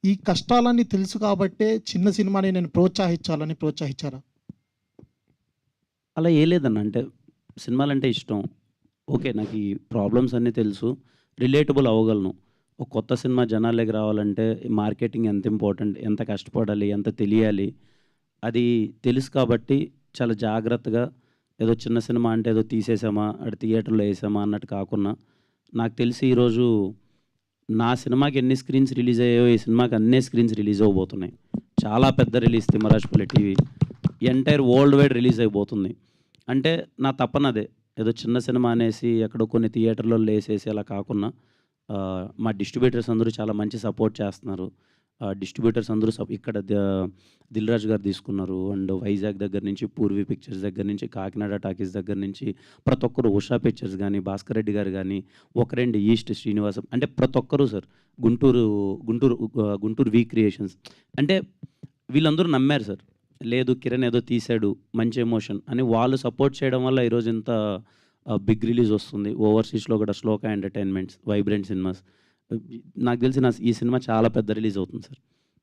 ఈ కష్టాలన్నీ తెలుసు కాబట్టే చిన్న సినిమాని నేను ప్రోత్సహించాలని ప్రోత్సహించారా? అలా ఏం లేదన్న. అంటే సినిమాలంటే ఇష్టం. ఓకే. నాకు ఈ ప్రాబ్లమ్స్ అన్నీ తెలుసు. రిలేటబుల్ అవ్వగలను. ఒక కొత్త సినిమా జనాల్లోకి రావాలంటే మార్కెటింగ్ ఎంత ఇంపార్టెంట్, ఎంత కష్టపడాలి, ఎంత తెలియాలి. అది తెలుసు కాబట్టి చాలా జాగ్రత్తగా ఏదో చిన్న సినిమా అంటే ఏదో తీసేసామా, అటు థియేటర్‌లో ఏసామా అన్నట్టు కాకుండా, నాకు తెలిసి ఈరోజు నా సినిమాకి ఎన్ని స్క్రీన్స్ రిలీజ్ అయ్యాయో, ఈ సినిమాకి అన్నే స్క్రీన్స్ రిలీజ్ అవ్వబోతున్నాయి. చాలా పెద్ద release 'Thimmarajupalle TV.' Entire world wide release అయిపోతుంది. అంటే నా తపనదే. ఏదో చిన్న సినిమా అనేసి ఎక్కడో కొన్ని థియేటర్‌లలో ఏసేసి అలా కాకుండా మా డిస్ట్రిబ్యూటర్స్ అందరూ చాలా మంచి సపోర్ట్ చేస్తున్నారు. డిస్ట్రిబ్యూటర్స్ అందరూ ఇక్కడ 'దిల్ రాజు' గారు తీసుకున్నారు. అండ్ వైజాగ్ దగ్గర నుంచి 'పూర్వీ పిక్చర్స్' దగ్గర నుంచి, 'కాకినాడ టాకీస్' దగ్గర నుంచి ప్రతి ఒక్కరు 'ఉషా పిక్చర్స్' గానీ, 'భాస్కర్ రెడ్డి' గారు గానీ, 'ఒకరెండు ఈస్ట్' శ్రీనివాసం అంటే ప్రతి ఒక్కరు సార్. గుంటూరు గుంటూరు 'గుంటూరు వి క్రియేషన్స్' అంటే వీళ్ళందరూ నమ్మారు సార్. లేదు కిరణ్ ఏదో తీశాడు మంచి ఎమోషన్ అని వాళ్ళు సపోర్ట్ చేయడం వల్ల ఈరోజు ఇంత బిగ్ రిలీజ్ వస్తుంది. ఓవర్‌సీస్‌లో కూడా 'శ్లోక ఎంటర్‌టైన్‌మెంట్స్', 'వైబ్రెంట్ సినిమాస్' నాకు తెలిసి ఈ సినిమా చాలా పెద్ద రిలీజ్ అవుతుంది సార్.